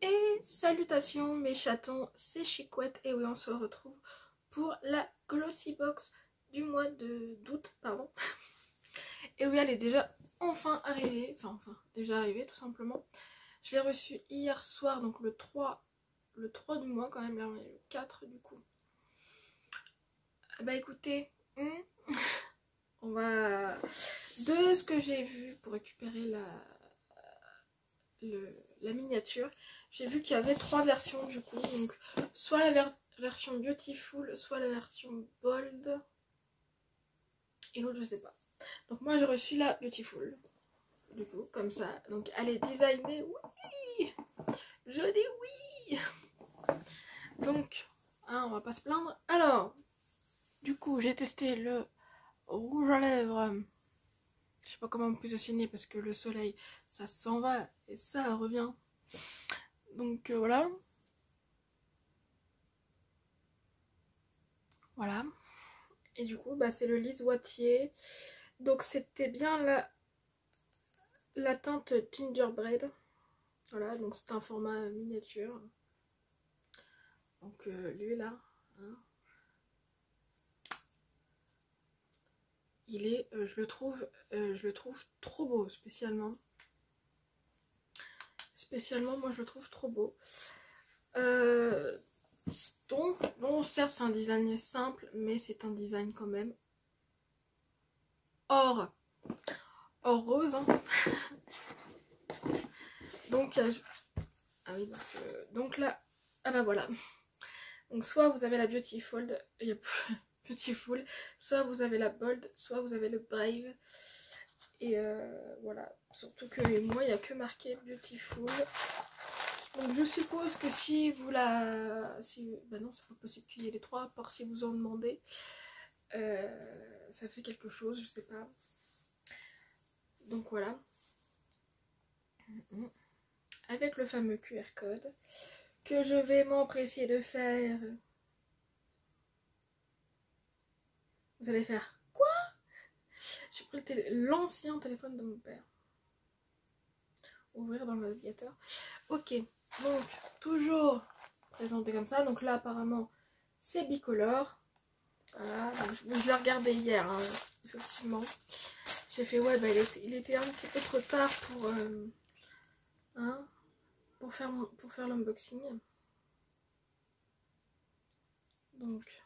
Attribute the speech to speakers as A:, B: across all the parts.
A: Et salutations mes chatons, c'est Chicouette et oui on se retrouve pour la Glossy Box du mois d'août, pardon. Et oui elle est déjà enfin arrivée, enfin déjà arrivée tout simplement. Je l'ai reçue hier soir, donc le 3 du mois quand même, là on est le 4 du coup. Bah écoutez, on va... De ce que j'ai vu pour récupérer la miniature, j'ai vu qu'il y avait 3 versions du coup, donc soit la version Beautiful, soit la version Bold et l'autre je sais pas. Donc moi j'ai reçu la Beautiful du coup comme ça, donc elle est designée, oui, je dis oui. Donc hein, on va pas se plaindre. Alors du coup j'ai testé le rouge à lèvres, je sais pas comment positionner parce que le soleil ça s'en va et ça revient, donc voilà. Voilà. Et du coup, bah, c'est le Lise Wattier. Donc c'était bien la teinte Gingerbread. Voilà, donc c'est un format miniature. Donc lui là, hein, il est, je le trouve trop beau spécialement. Spécialement, moi je le trouve trop beau. Donc, bon, certes c'est un design simple, mais c'est un design quand même or rose. Hein. Donc, ah oui, donc là, ah bah voilà. Donc soit vous avez la Beautiful, Beautiful, soit vous avez la Bold, soit vous avez le Brave. Et voilà, surtout que moi il n'y a que marqué Beautiful. Donc je suppose que si vous la... bah non, c'est pas possible qu'il y ait les 3, à part si vous en demandez. Ça fait quelque chose, je sais pas. Donc voilà. Avec le fameux QR code que je vais m'empresser de faire. Vous allez faire quoi? J'ai pris l'ancien téléphone de mon père. Ouvrir dans le navigateur. Ok, donc toujours présenté comme ça. Donc là apparemment c'est bicolore. Voilà, donc je l'ai regardé hier, hein, effectivement. J'ai fait ouais, bah, il était un petit peu trop tard hein, pour faire l'unboxing. Donc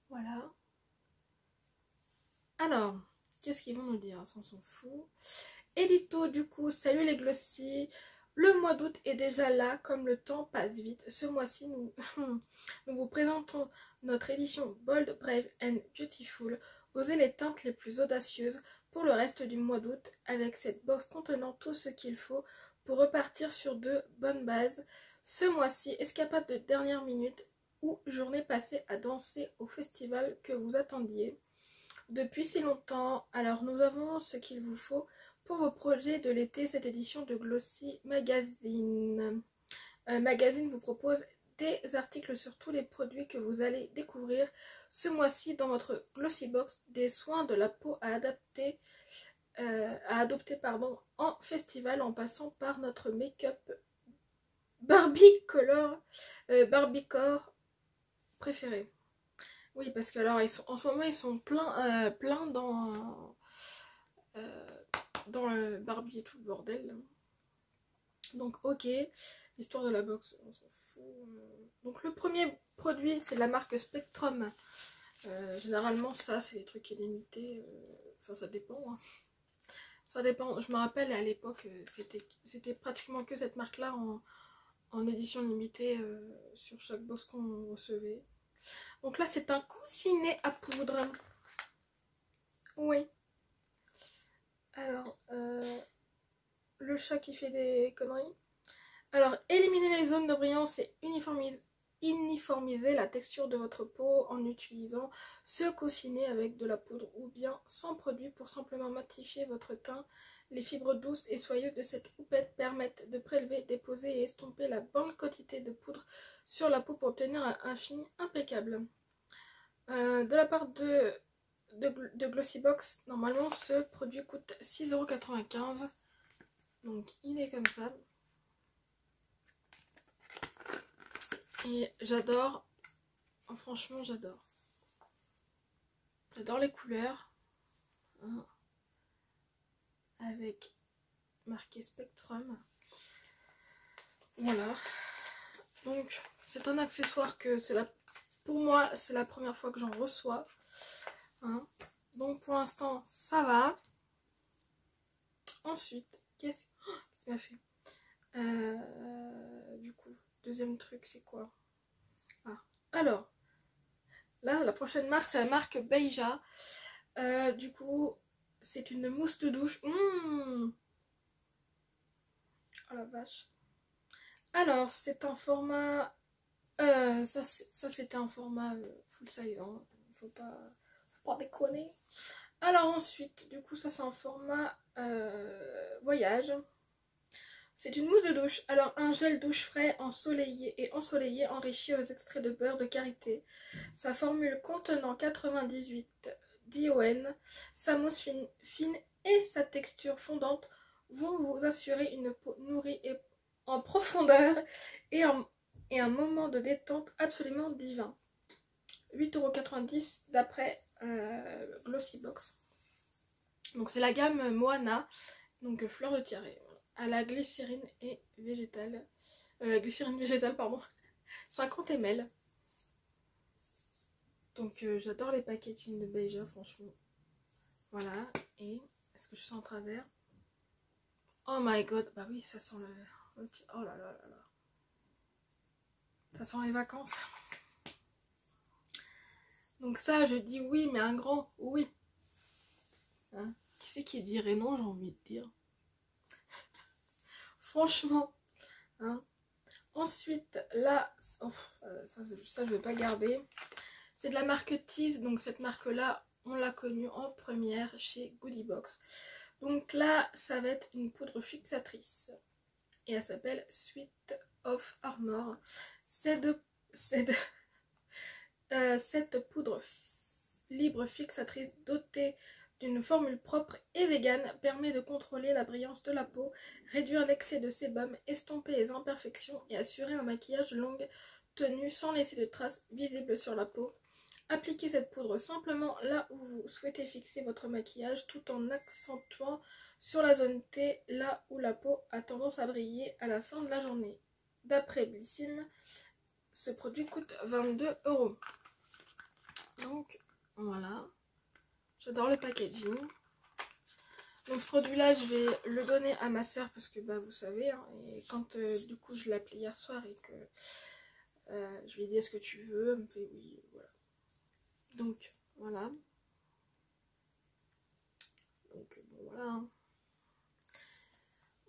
A: voilà. Alors, qu'est-ce qu'ils vont nous dire? Ça, on s'en fout. Édito du coup, salut les glossy. Le mois d'août est déjà là, comme le temps passe vite. Ce mois-ci, nous vous présentons notre édition Bold, Brave and Beautiful. Osez les teintes les plus audacieuses pour le reste du mois d'août, avec cette box contenant tout ce qu'il faut pour repartir sur de bonnes bases. Ce mois-ci, escapade de dernière minute ou journée passée à danser au festival que vous attendiez depuis si longtemps. Alors nous avons ce qu'il vous faut pour vos projets de l'été. Cette édition de Glossy Magazine vous propose des articles sur tous les produits que vous allez découvrir ce mois-ci dans votre Glossy Box, des soins de la peau à adopter en festival, en passant par notre make-up Barbiecore préféré. Oui, parce que alors en ce moment ils sont pleins dans le Barbie et tout le bordel. Donc ok, l'histoire de la box, on s'en fout. Donc le premier produit c'est la marque Spectrum. Généralement ça c'est les trucs illimités. Enfin ça dépend. Hein. Ça dépend. Je me rappelle à l'époque c'était pratiquement que cette marque là en édition limitée sur chaque box qu'on recevait. Donc là c'est un coussinet à poudre. Oui. Alors, le chat qui fait des conneries. Alors, éliminer les zones de brillance et uniformiser la texture de votre peau en utilisant ce coussinet avec de la poudre ou bien sans produit pour simplement matifier votre teint. Les fibres douces et soyeuses de cette houppette permettent de prélever, déposer et estomper la bonne quantité de poudre sur la peau pour obtenir un fini impeccable. De la part de Glossybox, normalement ce produit coûte 6,95 €. Donc il est comme ça. Et j'adore, franchement j'adore. J'adore les couleurs. Hein, avec marqué Spectrum. Voilà. Donc c'est un accessoire que pour moi c'est la première fois que j'en reçois. Hein. Donc pour l'instant ça va. Ensuite, qu'est-ce que m'a fait du coup, deuxième truc c'est quoi? Alors, là la prochaine marque c'est la marque Beija. Du coup, c'est une mousse de douche. Oh la vache. Alors, c'est un format... ça c'était un format full size. Hein. Faut pas déconner. Alors ensuite, du coup, ça c'est un format voyage. C'est une mousse de douche. Alors, un gel douche frais ensoleillé enrichi aux extraits de beurre de karité. Sa formule contenant 98 d'ION, sa mousse fine et sa texture fondante vont vous assurer une peau nourrie et en profondeur et un moment de détente absolument divin. 8,90 € d'après Glossybox. Donc c'est la gamme Moana, donc fleur de tiare, à la glycérine et végétale. Glycérine végétale, pardon. 50 ml. Donc j'adore les packaging de Beija, franchement. Voilà. Et est-ce que je sens en travers? Oh my god. Bah oui, ça sent le petit... Oh là là là là. Ça sent les vacances. Donc ça, je dis oui, mais un grand oui. Hein? Qui c'est qui dirait non, j'ai envie de dire. Franchement. Hein? Ensuite, là, oh, ça je vais pas garder. C'est de la marque Tease, donc cette marque-là, on l'a connue en première chez Goodiebox. Donc là, ça va être une poudre fixatrice. Et elle s'appelle Sweet of Armor. Cette poudre libre fixatrice dotée d'une formule propre et végane permet de contrôler la brillance de la peau, réduire l'excès de sébum, estomper les imperfections et assurer un maquillage longue tenue sans laisser de traces visibles sur la peau. Appliquez cette poudre simplement là où vous souhaitez fixer votre maquillage tout en accentuant sur la zone T, là où la peau a tendance à briller à la fin de la journée. D'après Blissim, ce produit coûte 22 €. Donc voilà, j'adore le packaging. Donc ce produit là je vais le donner à ma soeur parce que bah vous savez hein, et quand du coup je l'ai appelé hier soir et que je lui ai dit est-ce que tu veux, elle me fait oui, voilà. Donc voilà. Donc bon voilà.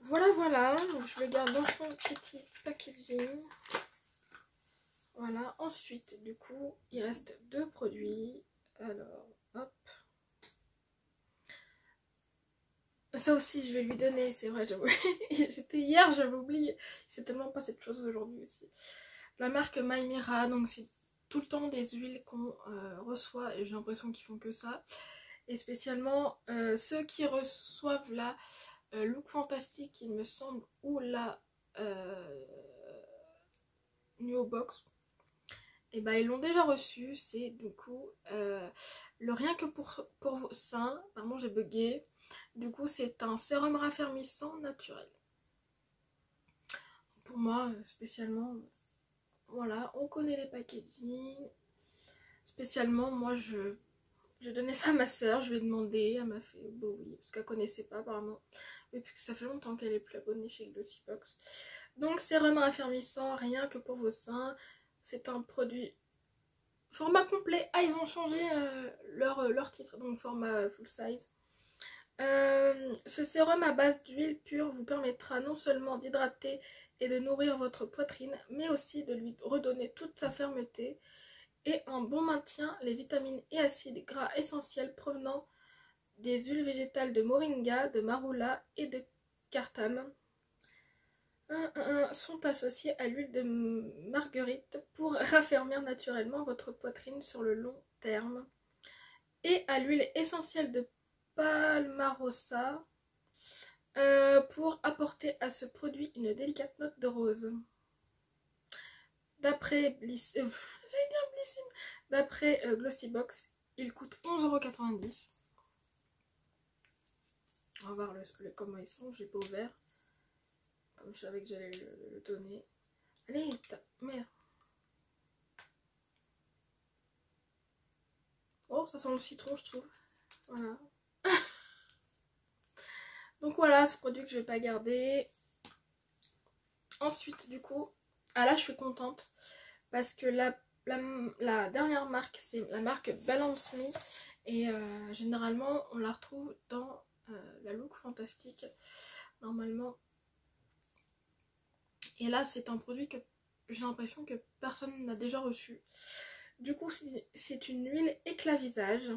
A: Voilà, donc je le garde dans son petit packaging. Voilà, ensuite du coup il reste 2 produits. Alors hop. Ça aussi je vais lui donner, c'est vrai, j'avoue. J'étais hier, j'avais oublié. C'est tellement passé de choses aujourd'hui aussi. La marque Maymira, donc c'est tout le temps des huiles qu'on reçoit et j'ai l'impression qu'ils font que ça. Et spécialement ceux qui reçoivent la Look Fantastique, il me semble, ou la Nuo Box. Et bah ils l'ont déjà reçu, c'est du coup le rien que pour vos seins, vraiment j'ai bugué. Du coup c'est un sérum raffermissant naturel. Pour moi spécialement, voilà, on connaît les packaging. Spécialement moi je donnais ça à ma soeur, je lui ai demandé, elle m'a fait bon oui, parce qu'elle connaissait pas apparemment. Oui, puisque ça fait longtemps qu'elle est plus abonnée chez Glossybox. Donc sérum raffermissant, rien que pour vos seins. C'est un produit format complet. Ah, ils ont changé leur titre, donc format full size. Ce sérum à base d'huile pure vous permettra non seulement d'hydrater et de nourrir votre poitrine, mais aussi de lui redonner toute sa fermeté et un bon maintien les vitamines et acides gras essentiels provenant des huiles végétales de moringa, de marula et de cartame sont associés à l'huile de marguerite pour raffermir naturellement votre poitrine sur le long terme et à l'huile essentielle de palmarosa pour apporter à ce produit une délicate note de rose. D'après j'allais dire Blissim. D'après Glossybox, il coûte 11,90 €. On va voir comment ils sont. Je l'ai pas ouvert. Comme je savais que j'allais le donner. Allez, merde. Oh, ça sent le citron, je trouve. Voilà. Donc voilà, ce produit que je vais pas garder. Ensuite, du coup, ah là, je suis contente. Parce que la dernière marque, c'est la marque Balance Me. Et généralement, on la retrouve dans la Look Fantastique. Normalement. Et là, c'est un produit que j'ai l'impression que personne n'a déjà reçu. Du coup, c'est une huile éclat visage.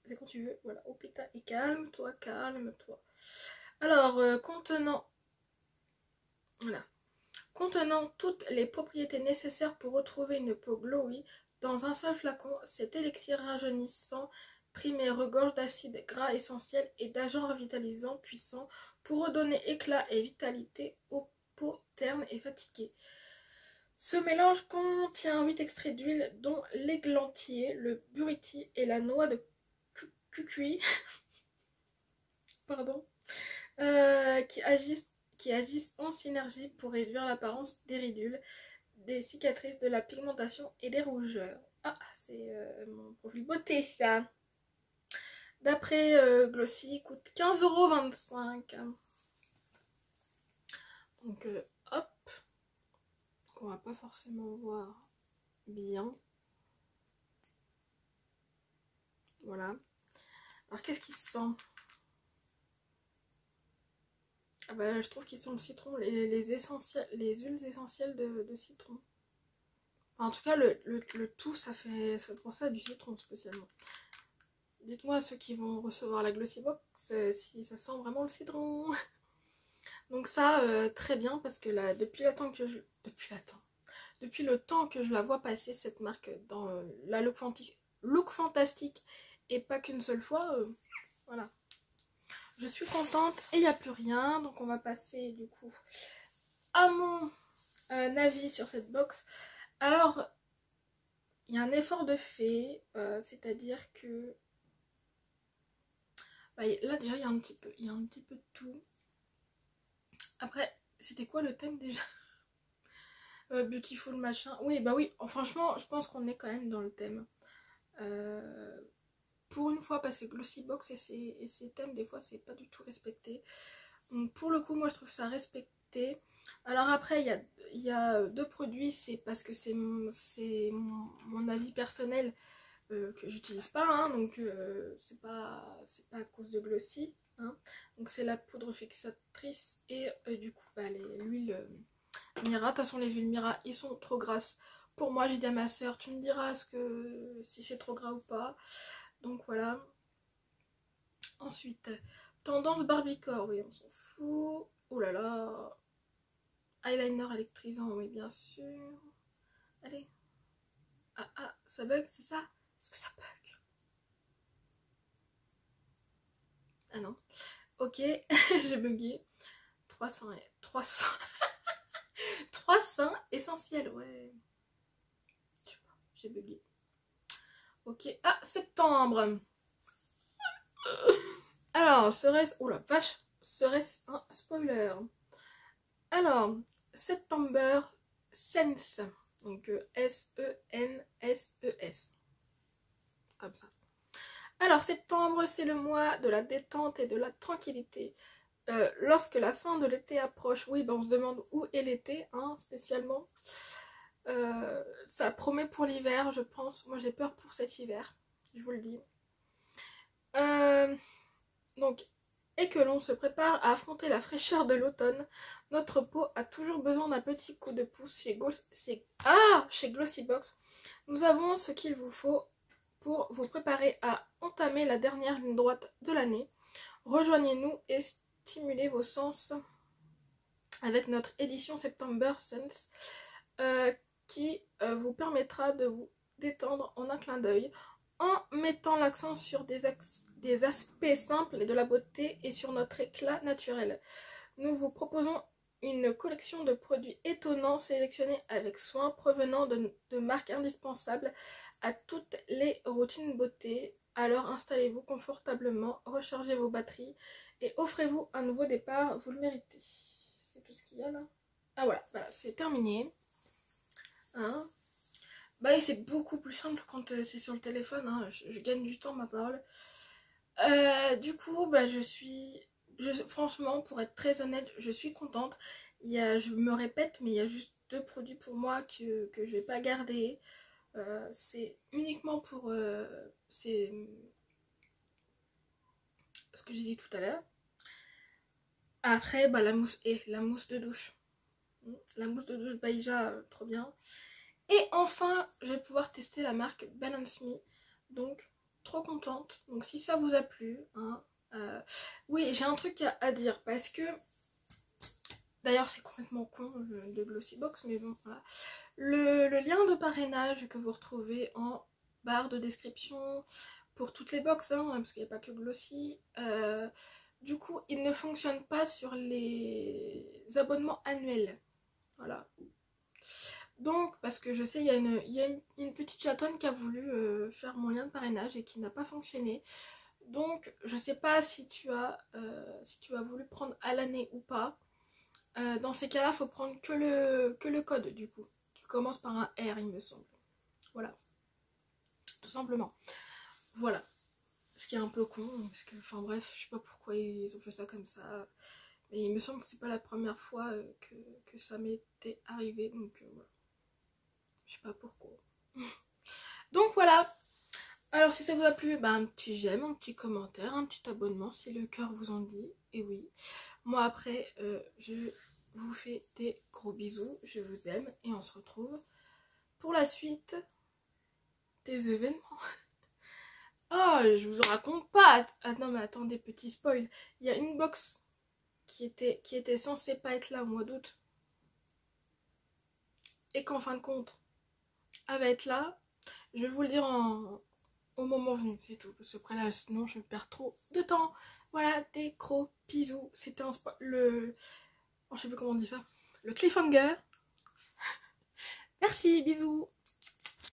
A: C'est quand tu veux. Voilà. Oh putain, et calme-toi, calme-toi. Alors, contenant... Voilà. Contenant toutes les propriétés nécessaires pour retrouver une peau glowy dans un seul flacon, cet élixir rajeunissant primé regorge d'acides gras essentiels et d'agents revitalisants puissants pour redonner éclat et vitalité aux peaux ternes et fatiguées. Ce mélange contient 8 extraits d'huile dont l'églantier, le buriti et la noix de cucuy pardon, qui agissent en synergie pour réduire l'apparence des ridules, des cicatrices, de la pigmentation et des rougeurs. Ah, c'est mon profil beauté ça. D'après Glossy, il coûte 15,25 €. Donc hop. Donc, on va pas forcément voir bien. Voilà. Alors qu'est-ce qu'il sent? Ah bah, je trouve qu'ils sont le citron, les huiles essentielles de citron. Enfin, en tout cas, le tout, ça pense à du citron spécialement. Dites-moi ceux qui vont recevoir la Glossybox si ça sent vraiment le citron. Donc ça, très bien, parce que là, depuis le temps que je la vois passer, cette marque, dans la Look Fantastique, et pas qu'une seule fois, voilà. Je suis contente et il n'y a plus rien. Donc on va passer du coup à mon avis sur cette box. Alors, il y a un effort de fait, c'est-à-dire que bah, là déjà il y a un petit peu de tout. Après, c'était quoi le thème déjà? Beautiful machin. Oui, bah oui, franchement, je pense qu'on est quand même dans le thème. Pour une fois, parce que Glossybox et ses thèmes, des fois, c'est pas du tout respecté. Donc, pour le coup, moi, je trouve ça respecté. Alors après, il y a deux produits, c'est parce que c'est mon avis personnel que j'utilise pas, hein, donc c'est pas à cause de Glossy. Hein. Donc c'est la poudre fixatrice et du coup, bah, l'huile Mira. De toute façon, les huiles Mira, ils sont trop grasses. Pour moi, j'ai dit à ma soeur, tu me diras si c'est trop gras ou pas. Donc voilà. Ensuite, tendance Barbiecore, oui, on s'en fout. Oh là là. Eyeliner électrisant, oui, bien sûr. Allez. Ah, ça bug, c'est ça? Est-ce que ça bug? Ah non. Ok, j'ai bugué. 300 essentiels, ouais. Je sais pas, j'ai bugué. Ok, ah, septembre. Alors, serait-ce... Oh la vache, serait-ce un spoiler? Alors, September Sense. Donc S-E-N-S-E-S. Comme ça. Alors, septembre, c'est le mois de la détente et de la tranquillité. Lorsque la fin de l'été approche, oui, ben on se demande où est l'été, hein, spécialement. Ça promet pour l'hiver, je pense. Moi, j'ai peur pour cet hiver, je vous le dis. Donc, et que l'on se prépare à affronter la fraîcheur de l'automne, notre peau a toujours besoin d'un petit coup de pouce chez Glossybox. Nous avons ce qu'il vous faut pour vous préparer à entamer la dernière ligne droite de l'année. Rejoignez-nous et stimulez vos sens avec notre édition September Sense qui vous permettra de vous détendre en un clin d'œil en mettant l'accent sur des aspects simples et de la beauté et sur notre éclat naturel. Nous vous proposons une collection de produits étonnants sélectionnés avec soin provenant de marques indispensables à toutes les routines beauté. Alors installez-vous confortablement, rechargez vos batteries et offrez-vous un nouveau départ, vous le méritez. C'est tout ce qu'il y a là. Ah voilà, c'est terminé. Hein, bah oui, c'est beaucoup plus simple quand c'est sur le téléphone, hein. Je gagne du temps, ma parole. Du coup, bah franchement, pour être très honnête, je suis contente. Je me répète, mais il y a juste 2 produits pour moi que je vais pas garder. C'est uniquement pour... c'est ce que j'ai dit tout à l'heure. Après, bah la mousse de douche. La mousse de douche Baïja, trop bien. Et enfin, je vais pouvoir tester la marque Balance Me. Donc, trop contente. Donc, si ça vous a plu, hein, oui, j'ai un truc à dire parce que, d'ailleurs, c'est complètement con de Glossybox, mais bon, voilà. Le lien de parrainage que vous retrouvez en barre de description pour toutes les box, hein, parce qu'il n'y a pas que Glossy. Du coup, il ne fonctionne pas sur les abonnements annuels. Voilà. Donc, parce que je sais, il y a une petite chatonne qui a voulu faire mon lien de parrainage et qui n'a pas fonctionné. Donc, je sais pas si tu as voulu prendre à l'année ou pas. Dans ces cas-là, il faut prendre que le code, du coup, qui commence par un R, il me semble. Voilà. Tout simplement. Voilà. Ce qui est un peu con, parce que, enfin bref, je sais pas pourquoi ils ont fait ça comme ça. Mais il me semble que c'est pas la première fois que ça m'était arrivé, donc voilà. Je sais pas pourquoi. Donc voilà. Alors si ça vous a plu, bah, un petit j'aime, un petit commentaire, un petit abonnement si le cœur vous en dit. Et oui. Moi après, je vous fais des gros bisous. Je vous aime. Et on se retrouve pour la suite des événements. Oh, je vous en raconte pas. Ah non mais attendez, petit spoil. Il y a une box qui était censée pas être là au mois d'août. Et qu'en fin de compte, elle va être là. Je vais vous le dire au moment venu, c'est tout. Parce que après là, sinon je perds trop de temps. Voilà, des gros bisous. C'était le... Oh, je sais plus comment on dit ça. Le cliffhanger. Merci, bisous.